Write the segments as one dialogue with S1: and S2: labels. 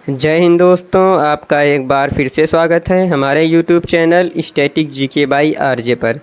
S1: जय हिंद दोस्तों, आपका एक बार फिर से स्वागत है हमारे YouTube channel static GK by RJ पर।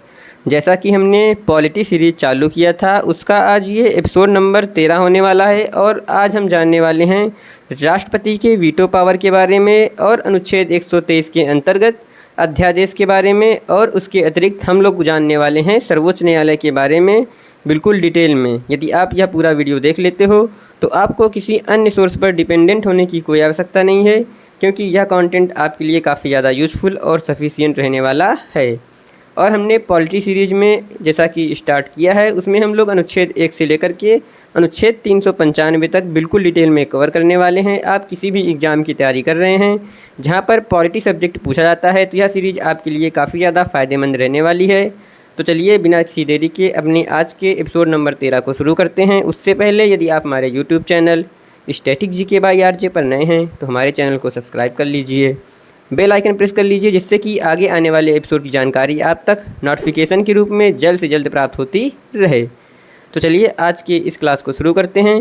S1: जैसा कि हमने पॉलिटी सीरीज़ चालू किया था, उसका आज ये एपिसोड नंबर 13 होने वाला है और आज हम जानने वाले हैं राष्ट्रपति के वीटो पावर के बारे में और अनुच्छेद 123 के अंतर्गत अध्यादेश के बारे में, और उसके अतिरिक्त हम लोग जानने वाले हैं सर्वोच्च न्यायालय के बारे में बिल्कुल डिटेल में। यदि आप यह पूरा वीडियो देख लेते हो तो आपको किसी अन्य सोर्स पर डिपेंडेंट होने की कोई आवश्यकता नहीं है, क्योंकि यह कंटेंट आपके लिए काफ़ी ज़्यादा यूज़फुल और सफिशिएंट रहने वाला है। और हमने पॉलिटी सीरीज़ में जैसा कि स्टार्ट किया है, उसमें हम लोग अनुच्छेद 1 से लेकर के अनुच्छेद 395 तक बिल्कुल डिटेल में कवर करने वाले हैं। आप किसी भी एग्ज़ाम की तैयारी कर रहे हैं जहाँ पर पॉलिटी सब्जेक्ट पूछा जाता है, तो यह सीरीज़ आपके लिए काफ़ी ज़्यादा फ़ायदेमंद रहने वाली है। तो चलिए बिना किसी देरी के अपने आज के एपिसोड नंबर 13 को शुरू करते हैं। उससे पहले यदि आप हमारे YouTube channel static GK by RJ पर नए हैं तो हमारे चैनल को सब्सक्राइब कर लीजिए, बेल आइकन प्रेस कर लीजिए, जिससे कि आगे आने वाले एपिसोड की जानकारी आप तक नोटिफिकेशन के रूप में जल्द से जल्द प्राप्त होती रहे। तो चलिए आज के इस क्लास को शुरू करते हैं।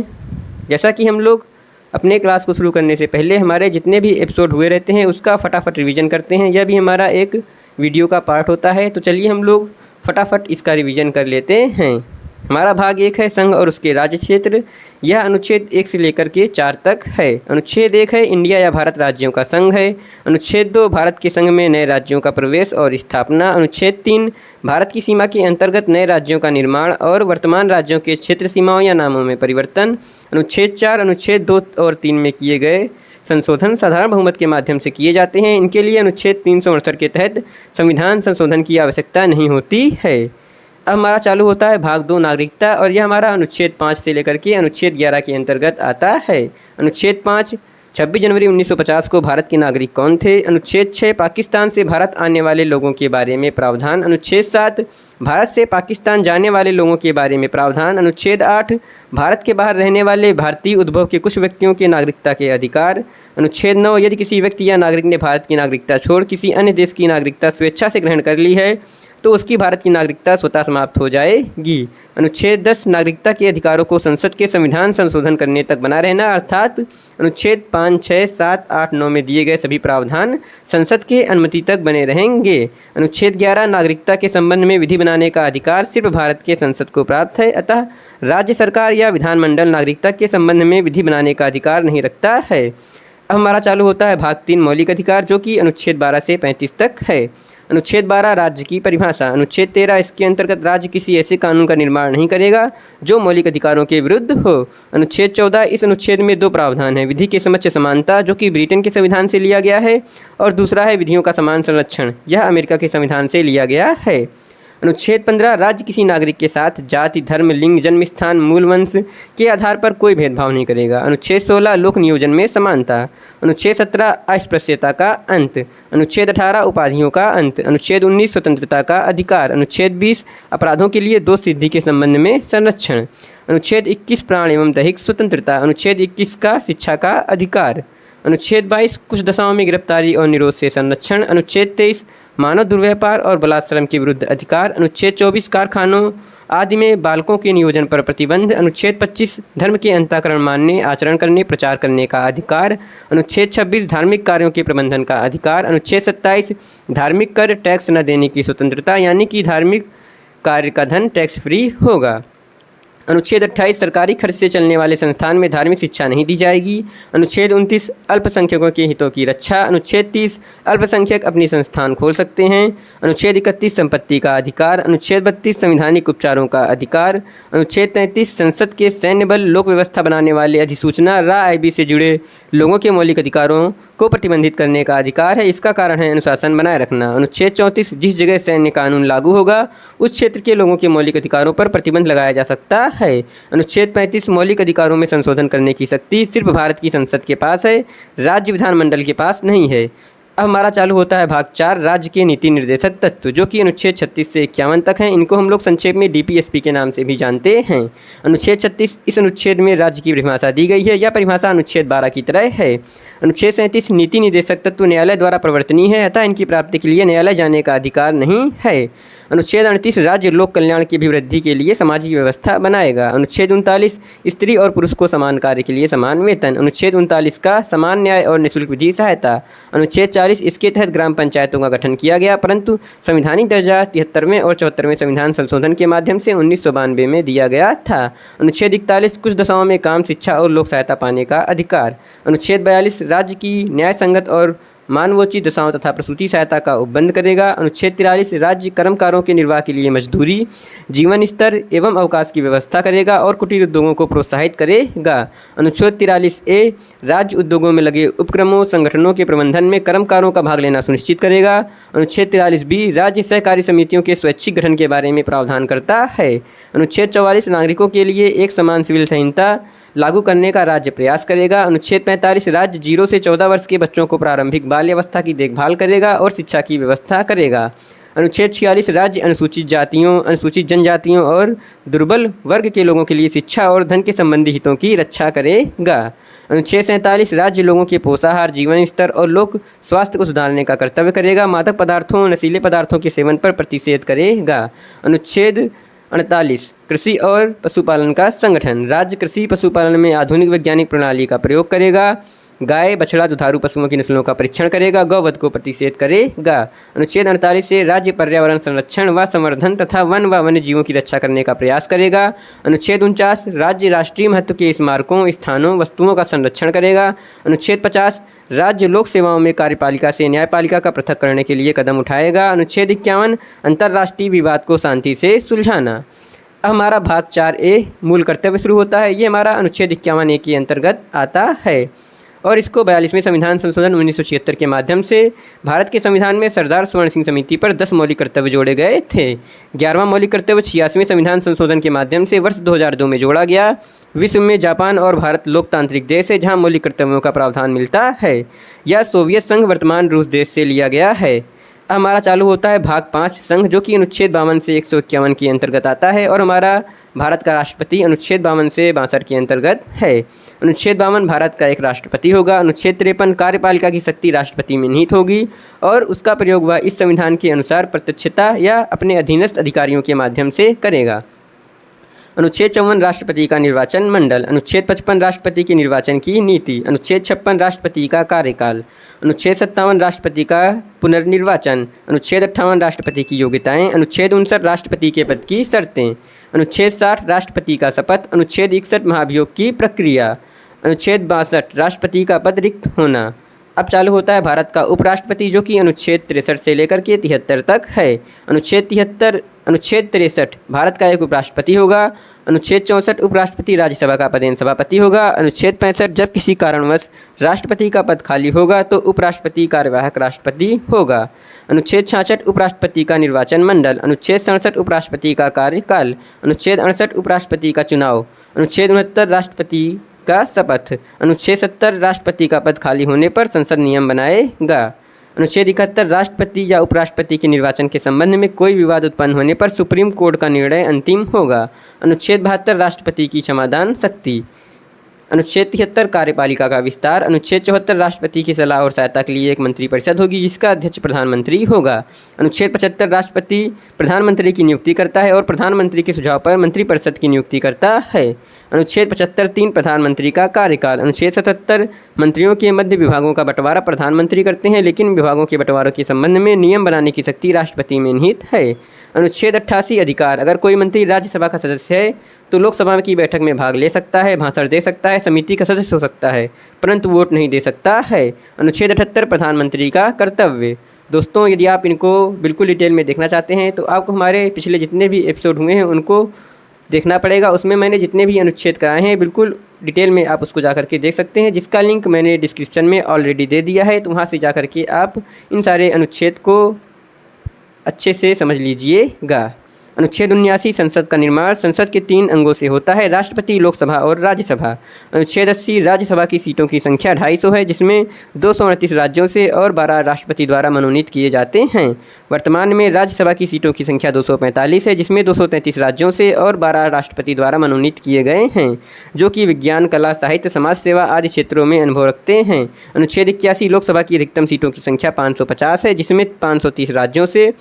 S1: जैसा कि हम लोग अपने क्लास को शुरू करने से पहले हमारे जितने भी एपिसोड हुए रहते हैं उसका फटाफट रिवीजन करते हैं। यह भी हमारा एक वीडियो का पार्ट होता है। तो चलिए हम लोग फटाफट इसका रिवीजन कर लेते हैं। हमारा भाग 1 है संघ और उसके राज्य क्षेत्र। यह अनुच्छेद 1 से लेकर के 4 तक है। अनुच्छेद 1 है इंडिया या भारत राज्यों का संघ है। अनुच्छेद 2 भारत के संघ में नए राज्यों का प्रवेश और स्थापना। अनुच्छेद 3 भारत की सीमा के अंतर्गत नए राज्यों का निर्माण और वर्तमान राज्यों के क्षेत्र सीमाओं या नामों में परिवर्तन। अनुच्छेद 4 अनुच्छेद 2 और 3 में किए गए संशोधन साधारण बहुमत के माध्यम से किए जाते हैं। इनके लिए अनुच्छेद 368 के तहत संविधान संशोधन की आवश्यकता नहीं होती है। अब हमारा चालू होता है भाग 2 नागरिकता, और यह हमारा अनुच्छेद 5 से लेकर के अनुच्छेद 11 के अंतर्गत आता है। अनुच्छेद 5 26 जनवरी 1950 को भारत के नागरिक कौन थे। अनुच्छेद 6 पाकिस्तान से भारत आने वाले लोगों के बारे में प्रावधान। अनुच्छेद 7 भारत से पाकिस्तान जाने वाले लोगों के बारे में प्रावधान। अनुच्छेद 8 भारत के बाहर रहने वाले भारतीय उद्भव के कुछ व्यक्तियों के नागरिकता के अधिकार। अनुच्छेद 9 यदि किसी व्यक्ति या नागरिक ने भारत की नागरिकता छोड़ किसी अन्य देश की नागरिकता स्वेच्छा से ग्रहण कर ली है तो उसकी भारत की नागरिकता स्वतः समाप्त हो जाएगी। अनुच्छेद 10 नागरिकता के अधिकारों को संसद के संविधान संशोधन करने तक बना रहना, अर्थात अनुच्छेद 5, 6, 7, 8, 9 में दिए गए सभी प्रावधान संसद के अनुमति तक बने रहेंगे। अनुच्छेद 11 नागरिकता के संबंध में विधि बनाने का अधिकार सिर्फ भारत के संसद को प्राप्त है, अतः राज्य सरकार या विधानमंडल नागरिकता के संबंध में विधि बनाने का अधिकार नहीं रखता है। अब हमारा चालू होता है भाग 3 मौलिक अधिकार, जो कि अनुच्छेद 12 से 35 तक है। अनुच्छेद 12 राज्य की परिभाषा। अनुच्छेद 13 इसके अंतर्गत राज्य किसी ऐसे कानून का निर्माण नहीं करेगा जो मौलिक अधिकारों के विरुद्ध हो। अनुच्छेद 14 इस अनुच्छेद में 2 प्रावधान हैं। विधि के समक्ष समानता, जो कि ब्रिटेन के संविधान से लिया गया है, और दूसरा है विधियों का समान संरक्षण, यह अमेरिका के संविधान से लिया गया है। अनुच्छेद 15 राज्य किसी नागरिक के साथ जाति, धर्म, लिंग, जन्म स्थान, मूल वंश के आधार पर कोई भेदभाव नहीं करेगा। अनुच्छेद 16 लोक नियोजन में समानता। अनुच्छेद 17 अस्पृश्यता का अंत। अनुच्छेद 18 उपाधियों का अंत। अनुच्छेद 19 स्वतंत्रता का अधिकार। अनुच्छेद 20 अपराधों के लिए दोष सिद्धि के संबंध में संरक्षण। अनुच्छेद 21 प्राण एवं दैहिक स्वतंत्रता। अनुच्छेद 21 का शिक्षा का अधिकार। अनुच्छेद 22 कुछ दशाओं में गिरफ्तारी और निरोध से संरक्षण। अनुच्छेद 23 मानव दुर्व्यापार और बलात्श्रम के विरुद्ध अधिकार। अनुच्छेद 24 कारखानों आदि में बालकों के नियोजन पर प्रतिबंध। अनुच्छेद 25 धर्म के अंतःकरण मानने, आचरण करने, प्रचार करने का अधिकार। अनुच्छेद 26 धार्मिक कार्यों के प्रबंधन का अधिकार। अनुच्छेद 27 धार्मिक कर टैक्स न देने की स्वतंत्रता, यानी कि धार्मिक कार्य का धन टैक्स फ्री होगा। अनुच्छेद 28 सरकारी खर्च से चलने वाले संस्थान में धार्मिक शिक्षा नहीं दी जाएगी। अनुच्छेद 29 अल्पसंख्यकों के हितों की रक्षा। अनुच्छेद 30 अल्पसंख्यक अपनी संस्थान खोल सकते हैं। अनुच्छेद 31 संपत्ति का अधिकार। अनुच्छेद 32 संवैधानिक उपचारों का अधिकार। अनुच्छेद 33 संसद के सैन्य बल, लोक व्यवस्था बनाने वाले अधिसूचना रा आईबी से जुड़े लोगों के मौलिक अधिकारों को प्रतिबंधित करने का अधिकार है, इसका कारण है अनुशासन बनाए रखना। अनुच्छेद 34 जिस जगह सैन्य कानून लागू होगा उस क्षेत्र के लोगों के मौलिक अधिकारों पर प्रतिबंध लगाया जा सकता है। अनुच्छेद 35 मौलिक अधिकारों में संशोधन करने की शक्ति सिर्फ भारत की संसद के पास है, राज्य विधानमंडल के पास नहीं है। अब हमारा चालू होता है भाग 4 राज्य के नीति निर्देशक तत्व, जो कि अनुच्छेद 36 से 51 तक हैं। इनको हम लोग संक्षेप में डीपीएसपी के नाम से भी जानते हैं। अनुच्छेद 36 इस अनुच्छेद में राज्य की परिभाषा दी गई है। यह परिभाषा अनुच्छेद 12 की तरह है। अनुच्छेद 37 नीति निर्देशक तत्व न्यायालय द्वारा प्रवर्तनीय है, अतः इनकी प्राप्ति के लिए न्यायालय जाने का अधिकार नहीं है। अनुच्छेद 38 राज्य लोक कल्याण की अभिवृद्धि के लिए सामाजिक व्यवस्था बनाएगा। अनुच्छेद 39 स्त्री और पुरुष को समान कार्य के लिए समान वेतन। अनुच्छेद 39 का समान न्याय और निःशुल्क विधि सहायता। अनुच्छेद 40 इसके तहत ग्राम पंचायतों का गठन किया गया, परंतु संवैधानिक दर्जा 73वें और 74वें संविधान संशोधन के माध्यम से 1992 में दिया गया था। अनुच्छेद 41 कुछ दशाओं में काम, शिक्षा और लोक सहायता पाने का अधिकार। अनुच्छेद 42 राज्य की न्याय संगत और मानवोचित दशाओं तथा प्रसूति सहायता का उपबंध करेगा। अनुच्छेद 43 राज्य कर्मकारों के निर्वाह के लिए मजदूरी, जीवन स्तर एवं अवकाश की व्यवस्था करेगा और कुटीर उद्योगों को प्रोत्साहित करेगा। अनुच्छेद 43 ए राज्य उद्योगों में लगे उपक्रमों संगठनों के प्रबंधन में कर्मकारों का भाग लेना सुनिश्चित करेगा। अनुच्छेद 43 बी राज्य सहकारी समितियों के स्वैच्छिक गठन के बारे में प्रावधान करता है। अनुच्छेद 44 नागरिकों के लिए एक समान सिविल संहिता लागू करने का राज्य प्रयास करेगा। अनुच्छेद 45 राज्य 0 से 14 वर्ष के बच्चों को प्रारंभिक बाल्यावस्था की देखभाल करेगा और शिक्षा की व्यवस्था करेगा। अनुच्छेद 46 राज्य अनुसूचित जातियों, अनुसूचित जनजातियों और दुर्बल वर्ग के लोगों के लिए शिक्षा और धन के संबंधी हितों की रक्षा करेगा। अनुच्छेद 47 राज्य लोगों के पोषाहार, जीवन स्तर और लोक स्वास्थ्य को सुधारने का कर्तव्य करेगा। मादक पदार्थों, नशीले पदार्थों के सेवन पर प्रतिषेध करेगा। अनुच्छेद 48 कृषि और पशुपालन का संगठन राज्य कृषि पशुपालन में आधुनिक वैज्ञानिक प्रणाली का प्रयोग करेगा। गाय, बछड़ा, दुधारू पशुओं की नस्लों का परीक्षण करेगा। गौवध को प्रतिषेध करेगा। अनुच्छेद 48 से राज्य पर्यावरण संरक्षण व संवर्धन तथा वन व वन्य जीवों की रक्षा करने का प्रयास करेगा। अनुच्छेद 49 राज्य राष्ट्रीय महत्व के स्मारकों, स्थानों, वस्तुओं का संरक्षण करेगा। अनुच्छेद 50 राज्य लोक सेवाओं में कार्यपालिका से न्यायपालिका का पृथक करने के लिए कदम उठाएगा। अनुच्छेद 51 अंतर्राष्ट्रीय विवाद को शांति से सुलझाना। अब हमारा भाग 4A मूल कर्तव्य शुरू होता है। ये हमारा अनुच्छेद 51A के अंतर्गत आता है और इसको 42वें संविधान संशोधन 1976 के माध्यम से भारत के संविधान में सरदार स्वर्ण सिंह समिति पर 10 मौलिक कर्तव्य जोड़े गए थे। 11वां मौलिक कर्तव्य 86वें संविधान संशोधन के माध्यम से वर्ष 2002 में जोड़ा गया। विश्व में जापान और भारत लोकतांत्रिक देश है जहां मौलिक कर्तव्यों का प्रावधान मिलता है। यह सोवियत संघ वर्तमान रूस देश से लिया गया है। हमारा चालू होता है भाग 5 संघ, जो कि अनुच्छेद 52 से 151 के अंतर्गत आता है और हमारा भारत का राष्ट्रपति अनुच्छेद 52 से 62 के अंतर्गत है। अनुच्छेद 52 भारत का एक राष्ट्रपति होगा। अनुच्छेद 53 कार्यपालिका की शक्ति राष्ट्रपति में निहित होगी और उसका प्रयोग वह इस संविधान के अनुसार प्रत्यक्षता या अपने अधीनस्थ अधिकारियों के माध्यम से करेगा। अनुच्छेद 54 राष्ट्रपति का निर्वाचन मंडल। अनुच्छेद 55 राष्ट्रपति के निर्वाचन की नीति। अनुच्छेद 56 राष्ट्रपति का कार्यकाल। अनुच्छेद 57 राष्ट्रपति का पुनर्निर्वाचन। अनुच्छेद 58 राष्ट्रपति की योग्यताएं। अनुच्छेद 59 राष्ट्रपति के पद की शर्तें। अनुच्छेद 60 राष्ट्रपति का शपथ। अनुच्छेद 61 महाभियोग की प्रक्रिया। अनुच्छेद 62 राष्ट्रपति का पद रिक्त होना। अब चालू होता है भारत का उपराष्ट्रपति, जो कि अनुच्छेद 63 से लेकर के 73 तक है। अनुच्छेद 63 भारत का एक उपराष्ट्रपति होगा। अनुच्छेद 64 उपराष्ट्रपति राज्यसभा का पदेन सभापति होगा। अनुच्छेद 65 जब किसी कारणवश राष्ट्रपति का पद खाली होगा तो उपराष्ट्रपति कार्यवाहक राष्ट्रपति होगा। अनुच्छेद 66 उपराष्ट्रपति का निर्वाचन मंडल। अनुच्छेद 67 उपराष्ट्रपति का कार्यकाल। अनुच्छेद 68 उपराष्ट्रपति का चुनाव। अनुच्छेद 69 राष्ट्रपति का शपथ। अनुच्छेद 70 राष्ट्रपति का पद खाली होने पर संसद नियम बनाएगा। अनुच्छेद 71 राष्ट्रपति या उपराष्ट्रपति के निर्वाचन के संबंध में कोई विवाद उत्पन्न होने पर सुप्रीम कोर्ट का निर्णय अंतिम होगा। अनुच्छेद 72 राष्ट्रपति की क्षमादान शक्ति। अनुच्छेद 73 कार्यपालिका का विस्तार। अनुच्छेद 74 राष्ट्रपति की सलाह और सहायता के लिए एक मंत्रिपरिषद होगी जिसका अध्यक्ष प्रधानमंत्री होगा। अनुच्छेद 75 राष्ट्रपति प्रधानमंत्री की नियुक्ति करता है और प्रधानमंत्री के सुझाव पर मंत्रिपरिषद की नियुक्ति करता है। अनुच्छेद 75(3) प्रधानमंत्री का कार्यकाल। अनुच्छेद 77 मंत्रियों के मध्य विभागों का बंटवारा प्रधानमंत्री करते हैं, लेकिन विभागों के बंटवारों के संबंध में नियम बनाने की शक्ति राष्ट्रपति में निहित है। अनुच्छेद 88 अधिकार। अगर कोई मंत्री राज्यसभा का सदस्य है तो लोकसभा की बैठक में भाग ले सकता है, भाषण दे सकता है, समिति का सदस्य हो सकता है, परंतु वोट नहीं दे सकता है। अनुच्छेद 78 प्रधानमंत्री का कर्तव्य। दोस्तों, यदि आप इनको बिल्कुल डिटेल में देखना चाहते हैं तो आपको हमारे पिछले जितने भी एपिसोड हुए हैं उनको देखना पड़ेगा। उसमें मैंने जितने भी अनुच्छेद कराए हैं बिल्कुल डिटेल में आप उसको जाकर के देख सकते हैं, जिसका लिंक मैंने डिस्क्रिप्शन में ऑलरेडी दे दिया है। तो वहाँ से जाकर के आप इन सारे अनुच्छेद को अच्छे से समझ लीजिएगा। अनुच्छेद 79 संसद का निर्माण। संसद के 3 अंगों से होता है, राष्ट्रपति, लोकसभा और राज्यसभा। अनुच्छेद 80 राज्यसभा की सीटों की संख्या 250 है, जिसमें 238 राज्यों से और 12 राष्ट्रपति द्वारा मनोनीत किए जाते हैं। वर्तमान में राज्यसभा की सीटों की संख्या 245 है, जिसमें 233 राज्यों से और 12 राष्ट्रपति द्वारा मनोनीत किए गए हैं, जो कि विज्ञान, कला, साहित्य, समाज सेवा आदि क्षेत्रों में अनुभव रखते हैं। अनुच्छेद 81 लोकसभा की अधिकतम सीटों की संख्या 550 है, जिसमें 530 राज्यों से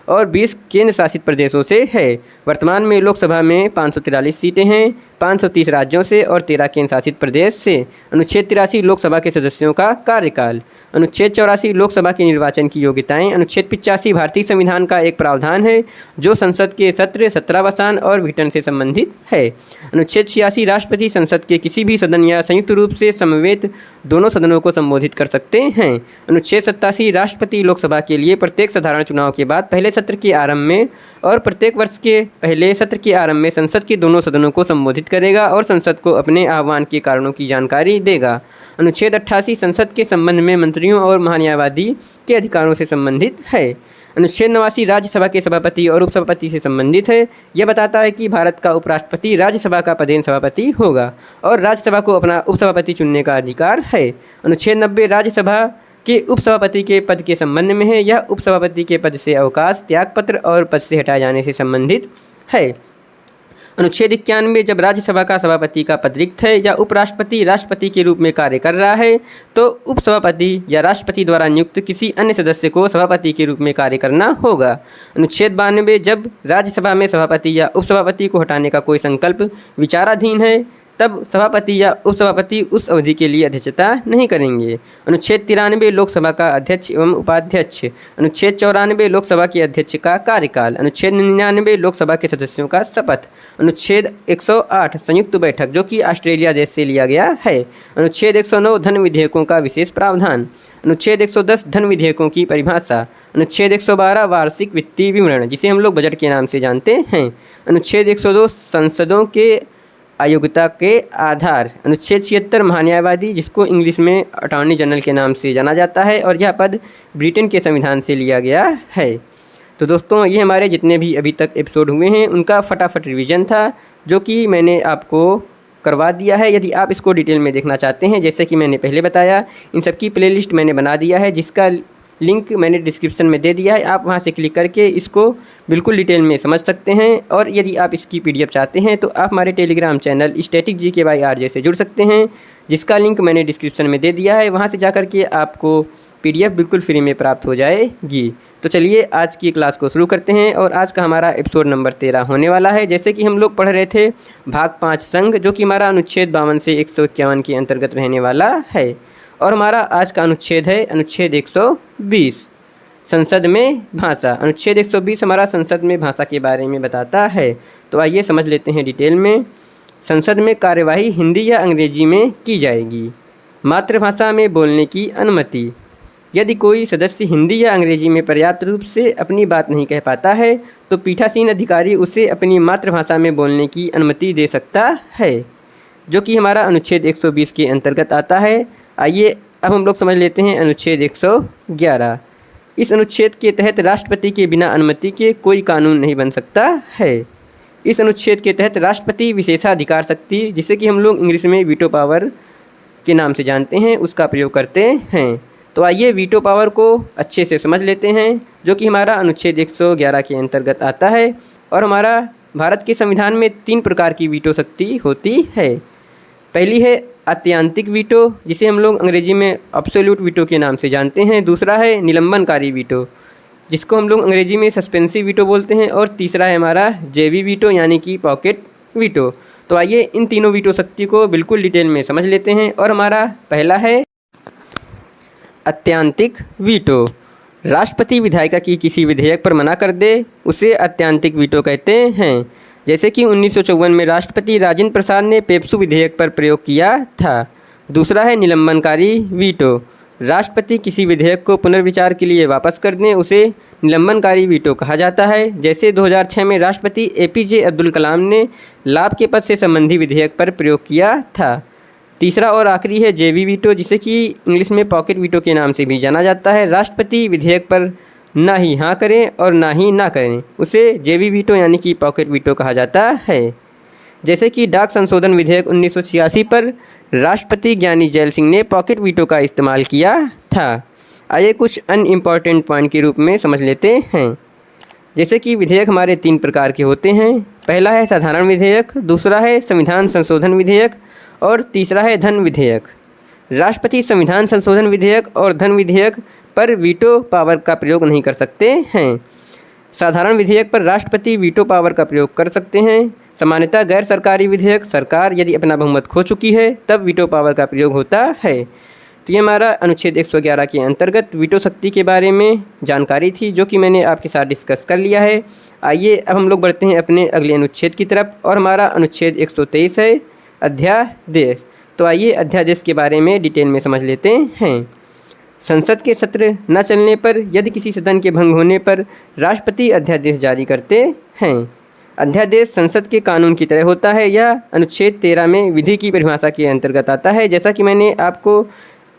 S1: और 20 केंद्र शासित प्रदेशों से है। वर्तमान में लोकसभा में 543 सीटें हैं, 530 राज्यों से और 13 केंद्र शासित प्रदेश से। अनुच्छेद 83 लोकसभा के सदस्यों का कार्यकाल। अनुच्छेद 84 लोकसभा के निर्वाचन की योग्यताएं। अनुच्छेद 85 भारतीय संविधान का एक प्रावधान है जो संसद के सत्र, सत्रावसान और विघटन से संबंधित है। अनुच्छेद 86 राष्ट्रपति संसद के किसी भी सदन या संयुक्त रूप से समवेत दोनों सदनों को संबोधित कर सकते हैं। अनुच्छेद 87 राष्ट्रपति लोकसभा के लिए प्रत्येक साधारण चुनाव के बाद पहले सत्र के आरंभ में और प्रत्येक वर्ष के पहले सत्र के आरंभ में संसद के दोनों सदनों को संबोधित करेगा और संसद को अपने आह्वान के कारणों की जानकारी देगा। अनुच्छेद 88 संसद के संबंध में मंत्रियों और महान्यायवादी के अधिकारों से संबंधित है। अनुच्छेद 89 राज्यसभा के सभापति और उपसभापति से संबंधित है। यह बताता है कि भारत का उपराष्ट्रपति राज्यसभा का पदेन सभापति होगा और राज्यसभा को अपना उपसभापति चुनने का अधिकार है। अनुच्छेद 90 राज्यसभा के उपसभापति के पद के संबंध में है। यह उपसभापति के पद से अवकाश, त्यागपत्र और पद से हटाए जाने से संबंधित है। अनुच्छेद 91 जब राज्यसभा का सभापति का पद रिक्त है या उपराष्ट्रपति राष्ट्रपति के रूप में कार्य कर रहा है तो उपसभापति या राष्ट्रपति द्वारा नियुक्त किसी अन्य सदस्य को सभापति के रूप में कार्य करना होगा। अनुच्छेद 92 जब राज्यसभा में सभापति या उपसभापति को हटाने का कोई संकल्प विचाराधीन है तब सभापति या उपसभापति उस अवधि के लिए अध्यक्षता नहीं करेंगे। अनुच्छेद 93 लोकसभा का अध्यक्ष एवं उपाध्यक्ष। अनुच्छेद 94 लोकसभा के अध्यक्ष का कार्यकाल। अनुच्छेद 99 लोकसभा के सदस्यों का शपथ। अनुच्छेद 108 संयुक्त बैठक जो कि ऑस्ट्रेलिया देश से लिया गया है। अनुच्छेद 109 धन विधेयकों का विशेष प्रावधान। अनुच्छेद 110 धन विधेयकों की परिभाषा। अनुच्छेद 112 वार्षिक वित्तीय विवरण जिसे हम लोग बजट के नाम से जानते हैं। अनुच्छेद 102 संसदों के अयोग्यता के आधार। अनुच्छेद 76 महान्यायवादी जिसको इंग्लिश में अटॉर्नी जनरल के नाम से जाना जाता है और यह पद ब्रिटेन के संविधान से लिया गया है। तो दोस्तों ये हमारे जितने भी अभी तक एपिसोड हुए हैं उनका फटाफट रिवीजन था जो कि मैंने आपको करवा दिया है। यदि आप इसको डिटेल में देखना चाहते हैं जैसे कि मैंने पहले बताया इन सब की प्लेलिस्ट मैंने बना दिया है जिसका लिंक मैंने डिस्क्रिप्शन में दे दिया है। आप वहां से क्लिक करके इसको बिल्कुल डिटेल में समझ सकते हैं और यदि आप इसकी पीडीएफ चाहते हैं तो आप हमारे Telegram channel static GK by RJ से जुड़ सकते हैं जिसका लिंक मैंने डिस्क्रिप्शन में दे दिया है। वहां से जाकर के आपको पीडीएफ बिल्कुल फ्री में प्राप्त हो जाएगी। तो चलिए आज की क्लास को शुरू करते हैं और आज का हमारा एपिसोड नंबर 13 होने वाला है। जैसे कि हम लोग पढ़ रहे थे भाग 5 संघ जो कि हमारा अनुच्छेद 52 से 151 के अंतर्गत रहने वाला है और हमारा आज का अनुच्छेद है अनुच्छेद 120 संसद में भाषा। अनुच्छेद 120 हमारा संसद में भाषा के बारे में बताता है। तो आइए समझ लेते हैं डिटेल में। संसद में कार्यवाही हिंदी या अंग्रेजी में की जाएगी। मातृभाषा में बोलने की अनुमति। यदि कोई सदस्य हिंदी या अंग्रेजी में पर्याप्त रूप से अपनी बात नहीं कह पाता है तो पीठासीन अधिकारी उसे अपनी मातृभाषा में बोलने की अनुमति दे सकता है जो कि हमारा अनुच्छेद 120 के अंतर्गत आता है। आइए अब हम लोग समझ लेते हैं अनुच्छेद 111। इस अनुच्छेद के तहत राष्ट्रपति के बिना अनुमति के कोई कानून नहीं बन सकता है। इस अनुच्छेद के तहत राष्ट्रपति विशेषाधिकार शक्ति जिसे कि हम लोग इंग्लिश में वीटो पावर के नाम से जानते हैं उसका प्रयोग करते हैं। तो आइए वीटो पावर को अच्छे से समझ लेते हैं जो कि हमारा अनुच्छेद 111 के अंतर्गत आता है। और हमारा भारत के संविधान में 3 प्रकार की वीटो शक्ति होती है। पहली है आत्यांतिक वीटो जिसे हम लोग अंग्रेजी में एब्सोल्यूट वीटो के नाम से जानते हैं। दूसरा है निलंबनकारी वीटो जिसको हम लोग अंग्रेजी में सस्पेंसिव वीटो बोलते हैं। और तीसरा है हमारा जेवी वीटो यानी कि पॉकेट वीटो। तो आइए इन तीनों वीटो शक्ति को बिल्कुल डिटेल में समझ लेते हैं। और हमारा पहला है अत्यांतिक वीटो। राष्ट्रपति विधायिका की किसी विधेयक पर मना कर दे उसे अत्यांतिक वीटो कहते हैं। जैसे कि 1954 में राष्ट्रपति राजेंद्र प्रसाद ने पेप्सू विधेयक पर प्रयोग किया था। दूसरा है निलंबनकारी वीटो। राष्ट्रपति किसी विधेयक को पुनर्विचार के लिए वापस कर दें उसे निलंबनकारी वीटो कहा जाता है। जैसे 2006 में राष्ट्रपति एपीजे अब्दुल कलाम ने लाभ के पद से संबंधी विधेयक पर प्रयोग किया था। तीसरा और आखिरी है जेवी वीटो जिसे कि इंग्लिश में पॉकेट वीटो के नाम से भी जाना जाता है। राष्ट्रपति विधेयक पर ना ही हाँ करें और ना ही ना करें उसे जेवी वीटो यानी कि पॉकेट वीटो कहा जाता है। जैसे कि डाक संशोधन विधेयक 1986 पर राष्ट्रपति ज्ञानी जैल सिंह ने पॉकेट वीटो का इस्तेमाल किया था। आइए कुछ अनइम्पॉर्टेंट पॉइंट के रूप में समझ लेते हैं। जैसे कि विधेयक हमारे 3 प्रकार के होते हैं। पहला है साधारण विधेयक, दूसरा है संविधान संशोधन विधेयक और तीसरा है धन विधेयक। राष्ट्रपति संविधान संशोधन विधेयक और धन विधेयक पर वीटो पावर का प्रयोग नहीं कर सकते हैं। साधारण विधेयक पर राष्ट्रपति वीटो पावर का प्रयोग कर सकते हैं। सामान्यतः गैर सरकारी विधेयक सरकार यदि अपना बहुमत खो चुकी है तब वीटो पावर का प्रयोग होता है। तो ये हमारा अनुच्छेद 111 के अंतर्गत वीटो शक्ति के बारे में जानकारी थी, जो कि मैंने आपके साथ डिस्कस कर लिया है। आइए अब हम लोग बढ़ते हैं अपने अगले अनुच्छेद की तरफ, और हमारा अनुच्छेद 123 है अध्यादेश। तो आइए अध्यादेश के बारे में डिटेल में समझ लेते हैं। संसद के सत्र न चलने पर यदि किसी सदन के भंग होने पर राष्ट्रपति अध्यादेश जारी करते हैं। अध्यादेश संसद के कानून की तरह होता है। यह अनुच्छेद 13 में विधि की परिभाषा के अंतर्गत आता है, जैसा कि मैंने आपको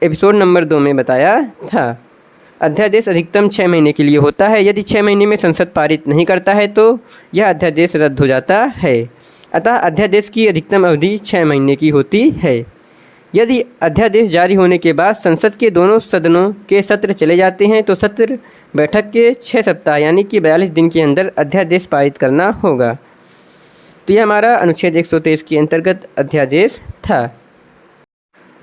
S1: एपिसोड नंबर 2 में बताया था। अध्यादेश अधिकतम 6 महीने के लिए होता है। यदि 6 महीने में संसद पारित नहीं करता है तो यह अध्यादेश रद्द हो जाता है। अतः अध्यादेश की अधिकतम अवधि 6 महीने की होती है। यदि अध्यादेश जारी होने के बाद संसद के दोनों सदनों के सत्र चले जाते हैं तो सत्र बैठक के 6 सप्ताह यानी कि 42 दिन के अंदर अध्यादेश पारित करना होगा। तो यह हमारा अनुच्छेद 123 के अंतर्गत अध्यादेश था।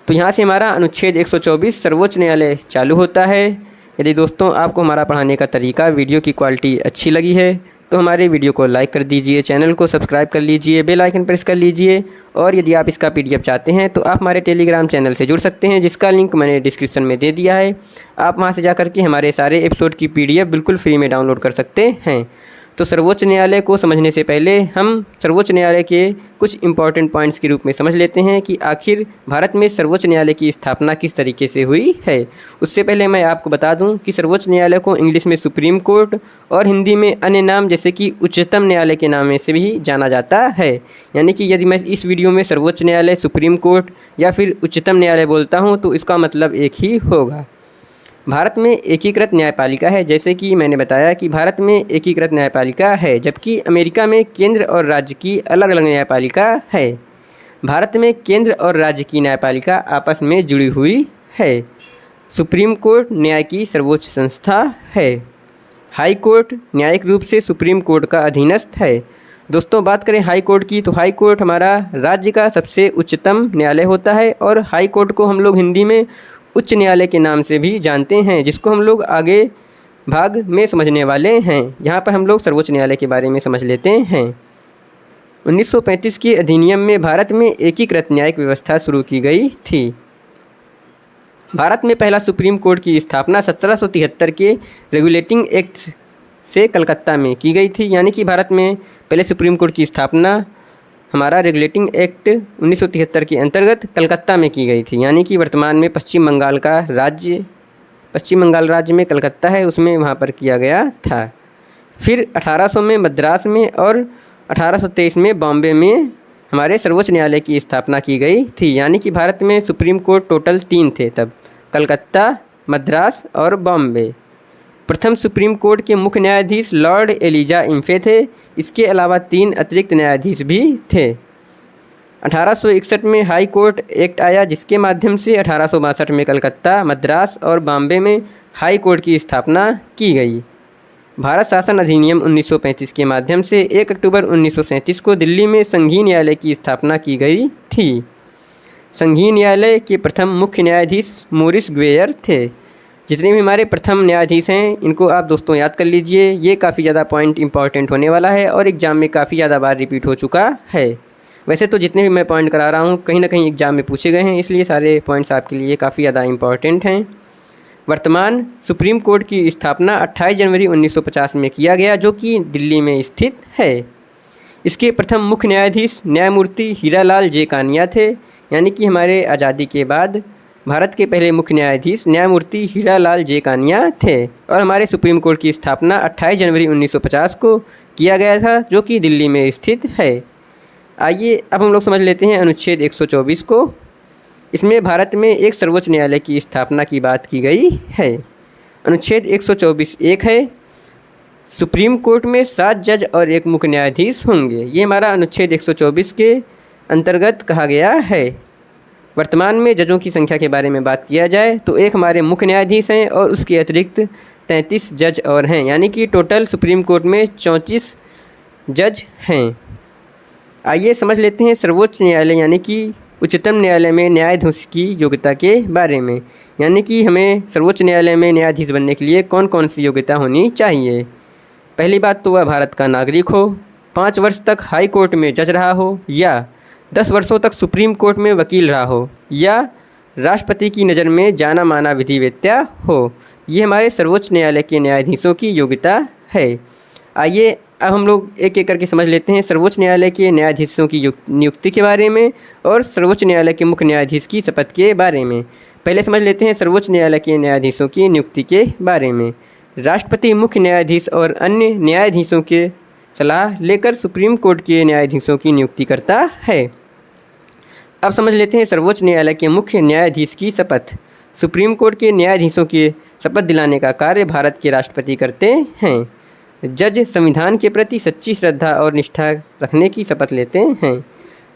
S1: तो यहाँ से हमारा अनुच्छेद 124 सर्वोच्च न्यायालय चालू होता है। यदि दोस्तों आपको हमारा पढ़ाने का तरीका, वीडियो की क्वालिटी अच्छी लगी है तो हमारे वीडियो को लाइक कर दीजिए, चैनल को सब्सक्राइब कर लीजिए, बेल आइकन प्रेस कर लीजिए। और यदि आप इसका PDF चाहते हैं तो आप हमारे टेलीग्राम चैनल से जुड़ सकते हैं, जिसका लिंक मैंने डिस्क्रिप्शन में दे दिया है। आप वहां से जाकर के हमारे सारे एपिसोड की PDF बिल्कुल फ्री में डाउनलोड कर सकते हैं। तो सर्वोच्च न्यायालय को समझने से पहले हम सर्वोच्च न्यायालय के कुछ इंपॉर्टेंट पॉइंट्स के रूप में समझ लेते हैं कि आखिर भारत में सर्वोच्च न्यायालय की स्थापना किस तरीके से हुई है। उससे पहले मैं आपको बता दूं कि सर्वोच्च न्यायालय को इंग्लिश में सुप्रीम कोर्ट और हिंदी में अन्य नाम जैसे कि उच्चतम न्यायालय के नाम से भी जाना जाता है। यानी कि यदि मैं इस वीडियो में सर्वोच्च न्यायालय, सुप्रीम कोर्ट या फिर उच्चतम न्यायालय बोलता हूँ तो इसका मतलब एक ही होगा। भारत में एकीकृत न्यायपालिका है, जैसे कि मैंने बताया कि भारत में एकीकृत न्यायपालिका है, जबकि अमेरिका में केंद्र और राज्य की अलग अलग न्यायपालिका है। भारत में केंद्र और राज्य की न्यायपालिका आपस में जुड़ी हुई है। सुप्रीम कोर्ट न्याय की सर्वोच्च संस्था है। हाई कोर्ट न्यायिक रूप से सुप्रीम कोर्ट का अधीनस्थ है। दोस्तों बात करें हाई कोर्ट की तो हाई कोर्ट हमारा राज्य का सबसे उच्चतम न्यायालय होता है, और हाई कोर्ट को हम लोग हिंदी में उच्च न्यायालय के नाम से भी जानते हैं, जिसको हम लोग आगे भाग में समझने वाले हैं। यहाँ पर हम लोग सर्वोच्च न्यायालय के बारे में समझ लेते हैं। 1935 के अधिनियम में भारत में एकीकृत न्यायिक व्यवस्था शुरू की गई थी। भारत में पहला सुप्रीम कोर्ट की स्थापना 1773 के रेगुलेटिंग एक्ट से कलकत्ता में की गई थी। यानी कि भारत में पहले सुप्रीम कोर्ट की स्थापना हमारा रेगुलेटिंग एक्ट 1973 के अंतर्गत कलकत्ता में की गई थी। यानी कि वर्तमान में पश्चिम बंगाल राज्य में कलकत्ता है, उसमें वहाँ पर किया गया था। फिर 1800 में मद्रास में और 1823 में बॉम्बे में हमारे सर्वोच्च न्यायालय की स्थापना की गई थी। यानी कि भारत में सुप्रीम कोर्ट टोटल 3 थे तब, कलकत्ता, मद्रास और बॉम्बे। प्रथम सुप्रीम कोर्ट के मुख्य न्यायाधीश लॉर्ड एलिजा इम्फे थे। इसके अलावा 3 अतिरिक्त न्यायाधीश भी थे। 1861 में हाई कोर्ट एक्ट आया, जिसके माध्यम से 1862 में कलकत्ता, मद्रास और बॉम्बे में हाई कोर्ट की स्थापना की गई। भारत शासन अधिनियम 1935 के माध्यम से 1 अक्टूबर 1937 को दिल्ली में संघीय न्यायालय की स्थापना की गई थी। संघीय न्यायालय के प्रथम मुख्य न्यायाधीश मोरिस ग्वेयर थे। जितने भी हमारे प्रथम न्यायाधीश हैं इनको आप दोस्तों याद कर लीजिए। ये काफ़ी ज़्यादा पॉइंट इंपॉर्टेंट होने वाला है और एग्ज़ाम में काफ़ी ज़्यादा बार रिपीट हो चुका है। वैसे तो जितने भी मैं पॉइंट करा रहा हूँ कहीं ना कहीं एग्ज़ाम में पूछे गए हैं, इसलिए सारे पॉइंट्स आपके लिए काफ़ी ज़्यादा इंपॉर्टेंट हैं। वर्तमान सुप्रीम कोर्ट की स्थापना 28 जनवरी 1950 में किया गया, जो कि दिल्ली में स्थित है। इसके प्रथम मुख्य न्यायाधीश न्यायमूर्ति हीरालाल जे कानिया थे। यानी कि हमारे आज़ादी के बाद भारत के पहले मुख्य न्यायाधीश न्यायमूर्ति हीरालाल जे कानिया थे, और हमारे सुप्रीम कोर्ट की स्थापना 28 जनवरी 1950 को किया गया था, जो कि दिल्ली में स्थित है। आइए अब हम लोग समझ लेते हैं अनुच्छेद 124 को। इसमें भारत में एक सर्वोच्च न्यायालय की स्थापना की बात की गई है। अनुच्छेद 124 एक है, सुप्रीम कोर्ट में 7 जज और 1 मुख्य न्यायाधीश होंगे। ये हमारा अनुच्छेद 124 के अंतर्गत कहा गया है। वर्तमान में जजों की संख्या के बारे में बात किया जाए तो 1 हमारे मुख्य न्यायाधीश हैं और उसके अतिरिक्त 33 जज और हैं। यानी कि टोटल सुप्रीम कोर्ट में 34 जज हैं। आइए समझ लेते हैं सर्वोच्च न्यायालय यानी कि उच्चतम न्यायालय में न्यायाधीश की योग्यता के बारे में। यानी कि हमें सर्वोच्च न्यायालय में न्यायाधीश बनने के लिए कौन कौन सी योग्यता होनी चाहिए। पहली बात तो वह भारत का नागरिक हो, 5 वर्ष तक हाई कोर्ट में जज रहा हो, या 10 वर्षों तक सुप्रीम कोर्ट में वकील रहा हो, या राष्ट्रपति की नज़र में जाना माना विधिवेत्ता हो। ये हमारे सर्वोच्च न्यायालय के न्यायाधीशों की योग्यता है। आइए अब हम लोग एक एक करके समझ लेते हैं सर्वोच्च न्यायालय के न्यायाधीशों की नियुक्ति के बारे में और सर्वोच्च न्यायालय के मुख्य न्यायाधीश की शपथ के बारे में। पहले समझ लेते हैं सर्वोच्च न्यायालय के न्यायाधीशों की नियुक्ति के बारे में। राष्ट्रपति मुख्य न्यायाधीश और अन्य न्यायाधीशों के सलाह लेकर सुप्रीम कोर्ट के न्यायाधीशों की नियुक्ति करता है। अब समझ लेते हैं सर्वोच्च न्यायालय के मुख्य न्यायाधीश की शपथ। सुप्रीम कोर्ट के न्यायाधीशों के शपथ दिलाने का कार्य भारत के राष्ट्रपति करते हैं। जज संविधान के प्रति सच्ची श्रद्धा और निष्ठा रखने की शपथ लेते हैं।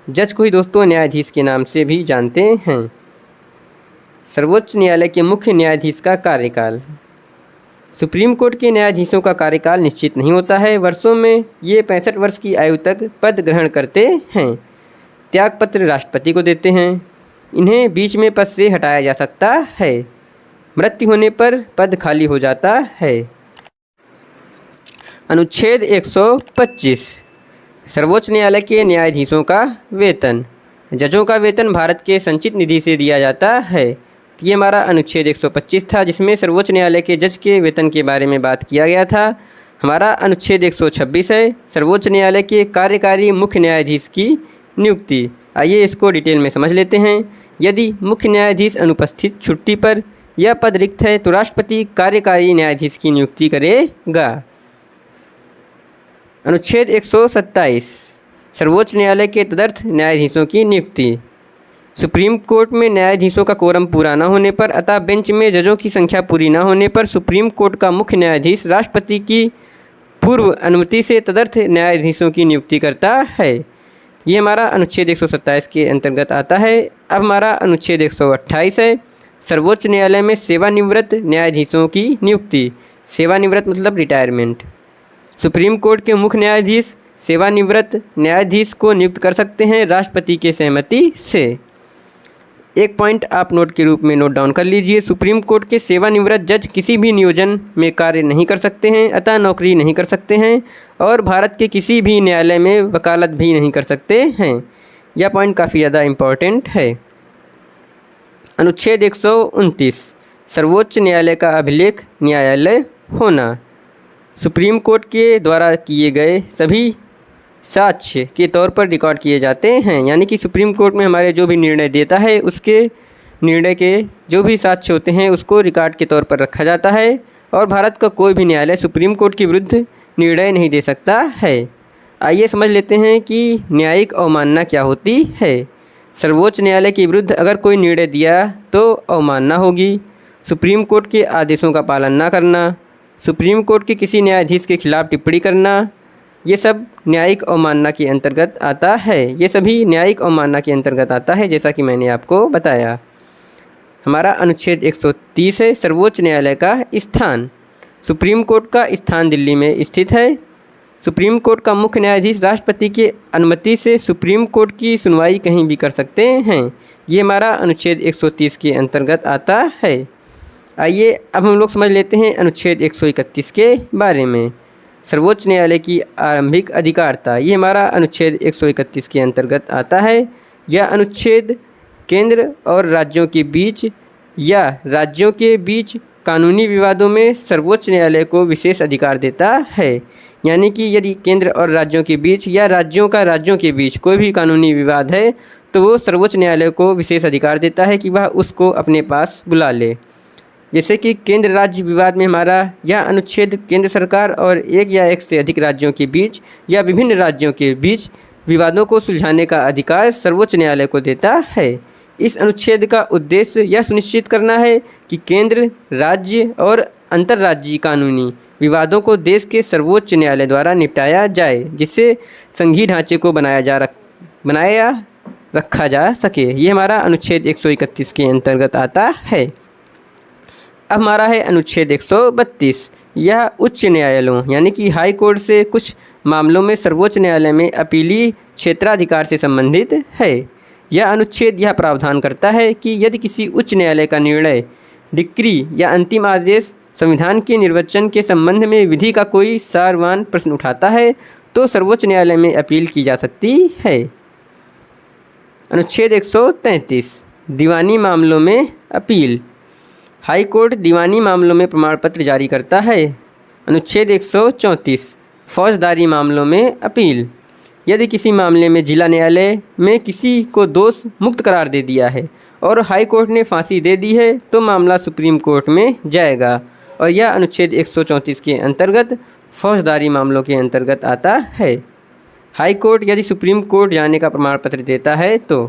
S1: जज को ही दोस्तों न्यायाधीश के नाम से भी जानते हैं। सर्वोच्च न्यायालय के मुख्य न्यायाधीश का कार्यकाल। सुप्रीम कोर्ट के न्यायाधीशों का कार्यकाल निश्चित नहीं होता है। वर्षों में ये 65 वर्ष की आयु तक पद ग्रहण करते हैं। त्यागपत्र राष्ट्रपति को देते हैं। इन्हें बीच में पद से हटाया जा सकता है। मृत्यु होने पर पद खाली हो जाता है। अनुच्छेद 125 सर्वोच्च न्यायालय के न्यायाधीशों का वेतन। जजों का वेतन भारत के संचित निधि से दिया जाता है। ये हमारा अनुच्छेद 125 था, जिसमें सर्वोच्च न्यायालय के जज के वेतन के बारे में बात किया गया था। हमारा अनुच्छेद 126 है सर्वोच्च न्यायालय के कार्यकारी मुख्य न्यायाधीश की नियुक्ति। आइए इसको डिटेल में समझ लेते हैं। यदि मुख्य न्यायाधीश अनुपस्थित, छुट्टी पर या पद रिक्त है तो राष्ट्रपति कार्यकारी न्यायाधीश की नियुक्ति करेगा। अनुच्छेद 127 सर्वोच्च न्यायालय के तदर्थ न्यायाधीशों की नियुक्ति। सुप्रीम कोर्ट में न्यायाधीशों का कोरम पूरा न होने पर अतः बेंच में जजों की संख्या पूरी न होने पर सुप्रीम कोर्ट का मुख्य न्यायाधीश राष्ट्रपति की पूर्व अनुमति से तदर्थ न्यायाधीशों की नियुक्ति करता है। ये हमारा अनुच्छेद 127 के अंतर्गत आता है। अब हमारा अनुच्छेद 128 है सर्वोच्च न्यायालय में सेवानिवृत्त न्यायाधीशों की नियुक्ति। सेवानिवृत्त मतलब रिटायरमेंट। सुप्रीम कोर्ट के मुख्य न्यायाधीश सेवानिवृत्त न्यायाधीश को नियुक्त कर सकते हैं राष्ट्रपति के सहमति से। एक पॉइंट आप नोट के रूप में नोट डाउन कर लीजिए। सुप्रीम कोर्ट के सेवानिवृत्त जज किसी भी नियोजन में कार्य नहीं कर सकते हैं, अतः नौकरी नहीं कर सकते हैं और भारत के किसी भी न्यायालय में वकालत भी नहीं कर सकते हैं। यह पॉइंट काफ़ी ज़्यादा इम्पॉर्टेंट है। अनुच्छेद 129 सर्वोच्च न्यायालय का अभिलेख न्यायालय होना। सुप्रीम कोर्ट के द्वारा किए गए सभी साक्ष्य के तौर पर रिकॉर्ड किए जाते हैं। यानी कि सुप्रीम कोर्ट में हमारे जो भी निर्णय देता है उसके निर्णय के जो भी साक्ष्य होते हैं उसको रिकॉर्ड के तौर पर रखा जाता है और भारत का कोई भी न्यायालय सुप्रीम कोर्ट के विरुद्ध निर्णय नहीं दे सकता है। आइए समझ लेते हैं कि न्यायिक अवमानना क्या होती है। सर्वोच्च न्यायालय के विरुद्ध अगर कोई निर्णय दिया तो अवमानना होगी। सुप्रीम कोर्ट के आदेशों का पालन न करना, सुप्रीम कोर्ट के किसी न्यायाधीश के खिलाफ टिप्पणी करना, ये सब न्यायिक अवमानना के अंतर्गत आता है। ये सभी न्यायिक अवमानना के अंतर्गत आता है, जैसा कि मैंने आपको बताया। हमारा अनुच्छेद 130 है सर्वोच्च न्यायालय का स्थान। सुप्रीम कोर्ट का स्थान दिल्ली में स्थित है। सुप्रीम कोर्ट का मुख्य न्यायाधीश राष्ट्रपति की अनुमति से सुप्रीम कोर्ट की सुनवाई कहीं भी कर सकते हैं। ये हमारा अनुच्छेद 130 के अंतर्गत आता है। आइए अब हम लोग समझ लेते हैं अनुच्छेद 131 के बारे में। सर्वोच्च न्यायालय की आरंभिक अधिकारता। ये हमारा अनुच्छेद 131 के अंतर्गत आता है। यह अनुच्छेद केंद्र और राज्यों के बीच या राज्यों के बीच कानूनी विवादों में सर्वोच्च न्यायालय को विशेष अधिकार देता है। यानी कि यदि केंद्र और राज्यों के बीच या राज्यों का राज्यों के बीच कोई भी कानूनी विवाद है तो वो सर्वोच्च न्यायालय को विशेष अधिकार देता है कि वह उसको अपने पास बुला ले। जैसे कि केंद्र राज्य विवाद में हमारा यह अनुच्छेद केंद्र सरकार और एक या एक से अधिक राज्यों के बीच या विभिन्न राज्यों के बीच विवादों को सुलझाने का अधिकार सर्वोच्च न्यायालय को देता है। इस अनुच्छेद का उद्देश्य यह सुनिश्चित करना है कि केंद्र, राज्य और अंतर्राज्यीय कानूनी विवादों को देश के सर्वोच्च न्यायालय द्वारा निपटाया जाए, जिससे संघीय ढांचे को बनाया रखा जा सके। ये हमारा अनुच्छेद 131 के अंतर्गत आता है। अब हमारा है अनुच्छेद 132। यह उच्च न्यायालयों यानी कि हाई कोर्ट से कुछ मामलों में सर्वोच्च न्यायालय में अपीली क्षेत्राधिकार से संबंधित है। यह अनुच्छेद यह प्रावधान करता है कि यदि किसी उच्च न्यायालय का निर्णय, डिक्री या अंतिम आदेश संविधान के निर्वचन के संबंध में विधि का कोई सारवान प्रश्न उठाता है तो सर्वोच्च न्यायालय में अपील की जा सकती है। अनुच्छेद 133 दीवानी मामलों में अपील। हाई कोर्ट दीवानी मामलों में प्रमाण पत्र जारी करता है। अनुच्छेद 134 फौजदारी मामलों में अपील। यदि किसी मामले में जिला न्यायालय में किसी को दोष मुक्त करार दे दिया है और हाई कोर्ट ने फांसी दे दी है तो मामला सुप्रीम कोर्ट में जाएगा और यह अनुच्छेद 134 के अंतर्गत फौजदारी मामलों के अंतर्गत आता है। हाई कोर्ट यदि सुप्रीम कोर्ट जाने का प्रमाण पत्र देता है तो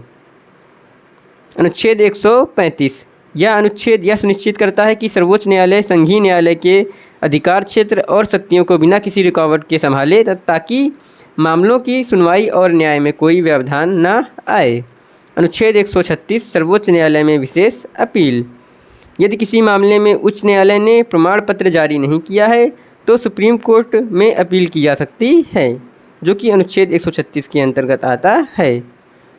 S1: अनुच्छेद 135 यह अनुच्छेद यह सुनिश्चित करता है कि सर्वोच्च न्यायालय संघीय न्यायालय के अधिकार क्षेत्र और शक्तियों को बिना किसी रुकावट के संभाले ताकि मामलों की सुनवाई और न्याय में कोई व्यवधान न आए। अनुच्छेद 136 सर्वोच्च न्यायालय में विशेष अपील। यदि किसी मामले में उच्च न्यायालय ने प्रमाण पत्र जारी नहीं किया है तो सुप्रीम कोर्ट में अपील की जा सकती है, जो कि अनुच्छेद 136 के अंतर्गत आता है।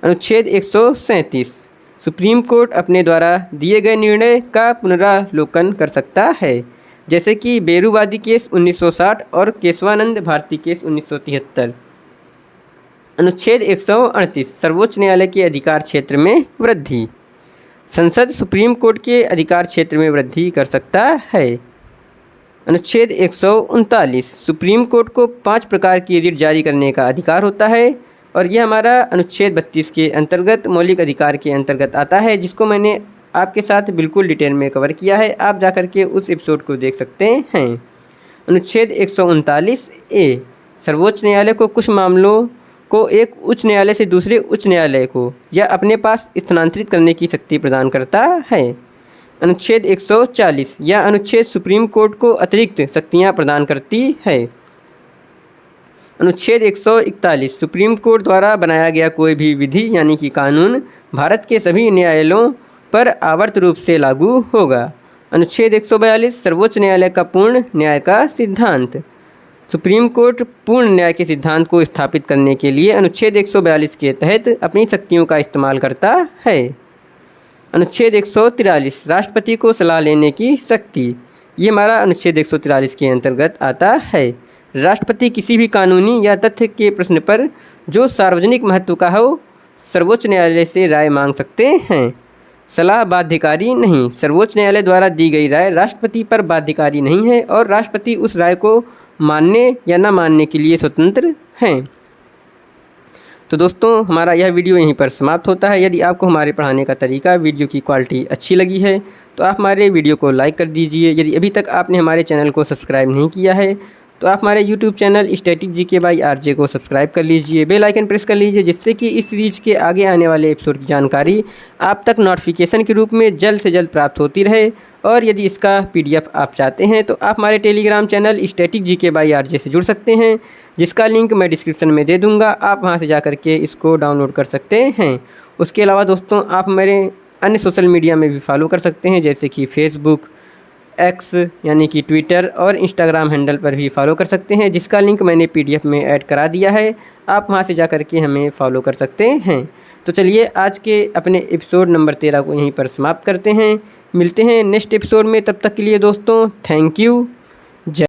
S1: अनुच्छेद 137 सुप्रीम कोर्ट अपने द्वारा दिए गए निर्णय का पुनरावलोकन कर सकता है, जैसे कि बेरूवादी केस 1960 और केशवानंद भारती केस 1973। अनुच्छेद 138 सर्वोच्च न्यायालय के अधिकार क्षेत्र में वृद्धि। संसद सुप्रीम कोर्ट के अधिकार क्षेत्र में वृद्धि कर सकता है। अनुच्छेद 139 सुप्रीम कोर्ट को 5 प्रकार की रिट जारी करने का अधिकार होता है और यह हमारा अनुच्छेद 32 के अंतर्गत मौलिक अधिकार के अंतर्गत आता है, जिसको मैंने आपके साथ बिल्कुल डिटेल में कवर किया है। आप जा कर के उस एपिसोड को देख सकते हैं। अनुच्छेद 139 ए सर्वोच्च न्यायालय को कुछ मामलों को एक उच्च न्यायालय से दूसरे उच्च न्यायालय को या अपने पास स्थानांतरित करने की शक्ति प्रदान करता है। अनुच्छेद 140 यह अनुच्छेद सुप्रीम कोर्ट को अतिरिक्त शक्तियाँ प्रदान करती है। अनुच्छेद 141 सुप्रीम कोर्ट द्वारा बनाया गया कोई भी विधि यानी कि कानून भारत के सभी न्यायालयों पर आवर्त रूप से लागू होगा। अनुच्छेद 142 सर्वोच्च न्यायालय का पूर्ण न्याय का सिद्धांत। सुप्रीम कोर्ट पूर्ण न्याय के सिद्धांत को स्थापित करने के लिए अनुच्छेद 142 के तहत अपनी शक्तियों का इस्तेमाल करता है। अनुच्छेद 143 राष्ट्रपति को सलाह लेने की शक्ति। ये हमारा अनुच्छेद 143 के अंतर्गत आता है। राष्ट्रपति किसी भी कानूनी या तथ्य के प्रश्न पर जो सार्वजनिक महत्व का हो सर्वोच्च न्यायालय से राय मांग सकते हैं। सलाह बाध्यकारी नहीं। सर्वोच्च न्यायालय द्वारा दी गई राय राष्ट्रपति पर बाध्यकारी नहीं है और राष्ट्रपति उस राय को मानने या न मानने के लिए स्वतंत्र हैं। तो दोस्तों हमारा यह वीडियो यहीं पर समाप्त होता है। यदि आपको हमारे पढ़ाने का तरीका, वीडियो की क्वालिटी अच्छी लगी है तो आप हमारे वीडियो को लाइक कर दीजिए। यदि अभी तक आपने हमारे चैनल को सब्सक्राइब नहीं किया है तो आप हमारे YouTube channel static GK by RJ को सब्सक्राइब कर लीजिए, बेल आइकन प्रेस कर लीजिए, जिससे कि इस सीरीज के आगे आने वाले एपिसोड की जानकारी आप तक नोटिफिकेशन के रूप में जल्द से जल्द प्राप्त होती रहे। और यदि इसका पीडीएफ आप चाहते हैं तो आप हमारे Telegram channel static GK by RJ से जुड़ सकते हैं, जिसका लिंक मैं डिस्क्रिप्शन में दे दूँगा। आप वहाँ से जा कर के इसको डाउनलोड कर सकते हैं। उसके अलावा दोस्तों आप मेरे अन्य सोशल मीडिया में भी फॉलो कर सकते हैं, जैसे कि फेसबुक, एक्स यानी कि ट्विटर और इंस्टाग्राम हैंडल पर भी फॉलो कर सकते हैं, जिसका लिंक मैंने पीडीएफ में ऐड करा दिया है। आप वहां से जा कर के हमें फॉलो कर सकते हैं। तो चलिए आज के अपने एपिसोड नंबर 13 को यहीं पर समाप्त करते हैं। मिलते हैं नेक्स्ट एपिसोड में, तब तक के लिए दोस्तों थैंक यू।